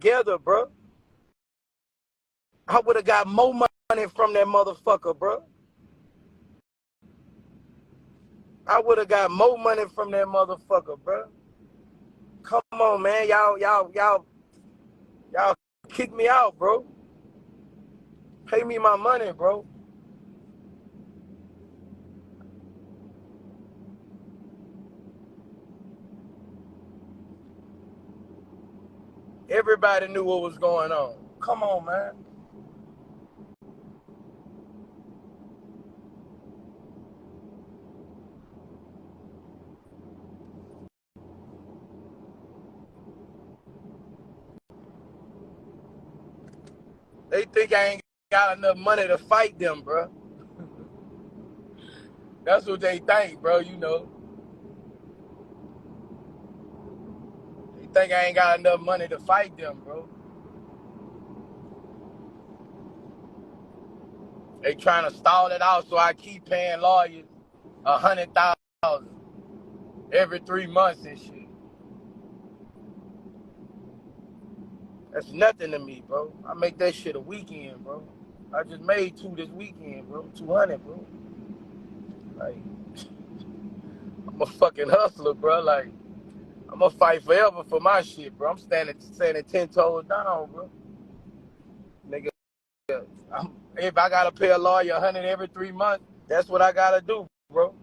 together, bro. I would have got more money from that motherfucker, bro. I would have got more money from that motherfucker, bro. Come on, man. Y'all kick me out, bro. Pay me my money, bro. Everybody knew what was going on. Come on, man. They think I ain't got enough money to fight them, bro. That's what they think, bro, you know. They think I ain't got enough money to fight them, bro. They trying to stall it out so I keep paying lawyers $100,000 every 3 months and shit. That's nothing to me, bro. I make that shit a weekend, bro. I just made 2 this weekend, bro. 200, bro. Like, I'm a fucking hustler, bro. Like, I'm gonna fight forever for my shit, bro. I'm standing 10 toes down, bro. Nigga, if I gotta pay a lawyer 100 every 3 months, that's what I gotta do, bro.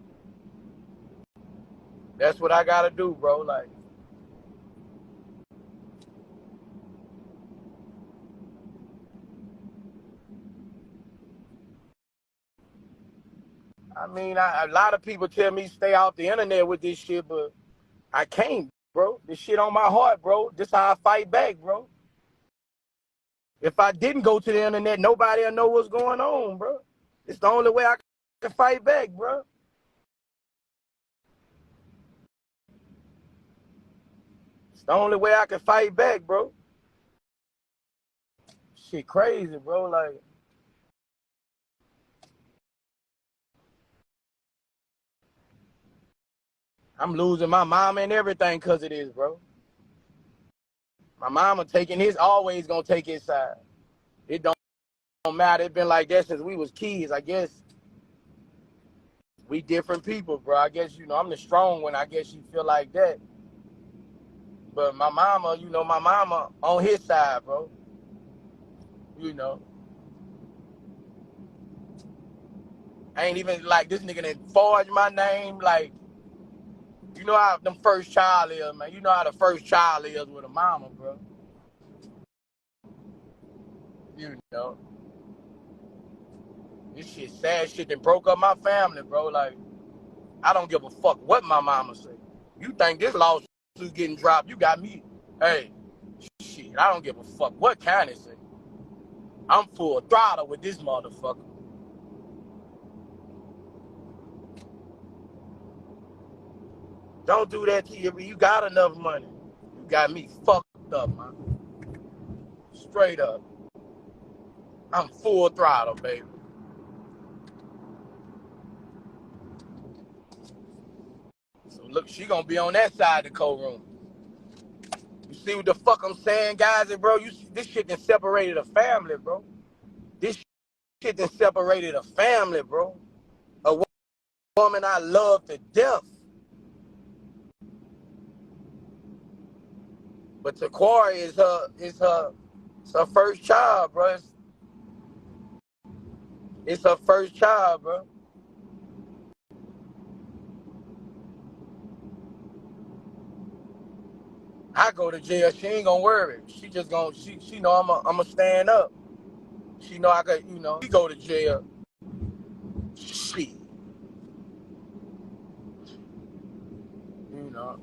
That's what I gotta do, bro. Like, I mean, a lot of people tell me stay off the internet with this shit, but I can't, bro. This shit on my heart, bro. This how I fight back, bro. If I didn't go to the internet, nobody will know what's going on, bro. It's the only way I can fight back, bro. It's the only way I can fight back, bro. Shit crazy, bro. Like, I'm losing my mama and everything because of this, bro. My mama always gonna take his side. It don't matter. It's been like that since we was kids. I guess we different people, bro. I guess, you know, I'm the strong one. I guess you feel like that. But my mama, you know, my mama on his side, bro. You know. I ain't even like this nigga that forged my name. Like, you know how them first child is, man. You know how the first child is with a mama, bro. You know. This shit, sad shit that broke up my family, bro. Like, I don't give a fuck what my mama say. You think this lawsuit getting dropped, you got me. Hey, shit, I don't give a fuck what kind it say. I'm full throttle with this motherfucker. Don't do that to you. You got enough money. You got me fucked up, man. Straight up. I'm full throttle, baby. So look, she gonna be on that side of the courtroom. You see what the fuck I'm saying, guys? And bro, this shit done separated a family, bro. This shit done separated a family, bro. A woman I love to death. But Taquari is her first child, bro. It's her first child, bro. I go to jail, she ain't gonna worry. She just gonna she know I'ma stand up. She know I could, you know, she go to jail. Shit. You know.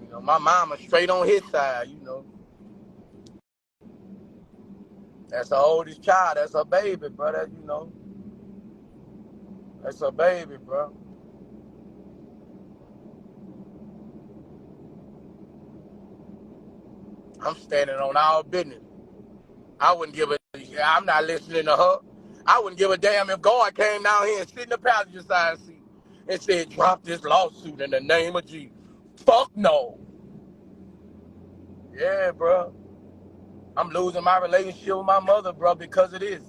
You know, my mama straight on his side, you know. That's her oldest child, that's her baby, bro. That, you know. That's her baby, bro. I'm standing on our business. I wouldn't give a I'm not listening to her. I wouldn't give a damn if God came down here and sit in the passenger side seat and said, drop this lawsuit in the name of Jesus. Fuck no. Yeah, bro. I'm losing my relationship with my mother, bro, because of this.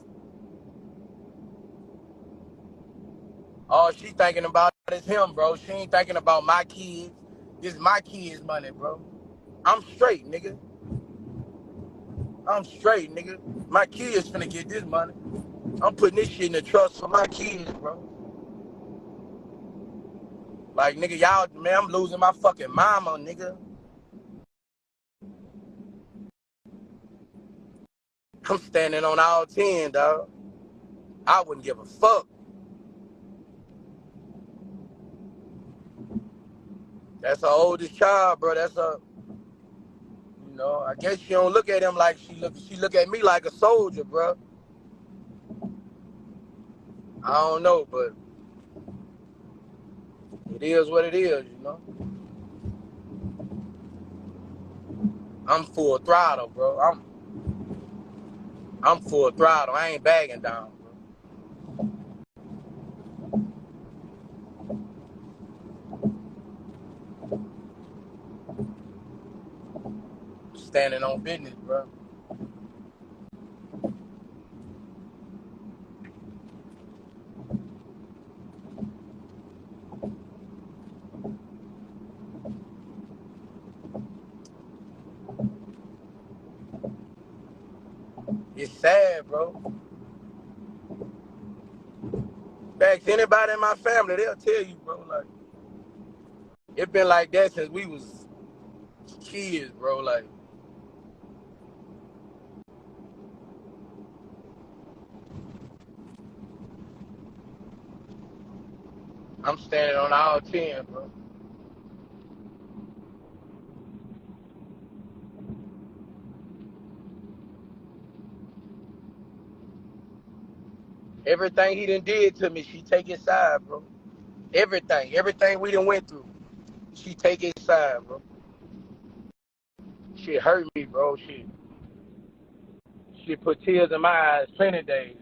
All she thinking about is him, bro. She ain't thinking about my kids. This is my kids' money, bro. I'm straight, nigga. I'm straight, nigga. My kids finna get this money. I'm putting this shit in the trust for my kids, bro. Like, nigga, y'all, man, I'm losing my fucking mama, nigga. I'm standing on all 10, dog. I wouldn't give a fuck. That's her oldest child, bro. That's her, you know, I guess she don't look at him like she look at me like a soldier, bro. I don't know, but it is what it is, you know. I'm full throttle, bro. I'm full throttle. I ain't bagging down, bro. Standing on business, bro. It's sad, bro. Back to anybody in my family, they'll tell you, bro, like, it been like that since we was kids, bro. Like, I'm standing on all 10, bro. Everything he done did to me, she take his side, bro. Everything we done went through, she take his side, bro. Shit hurt me, bro. She put tears in my eyes plenty days,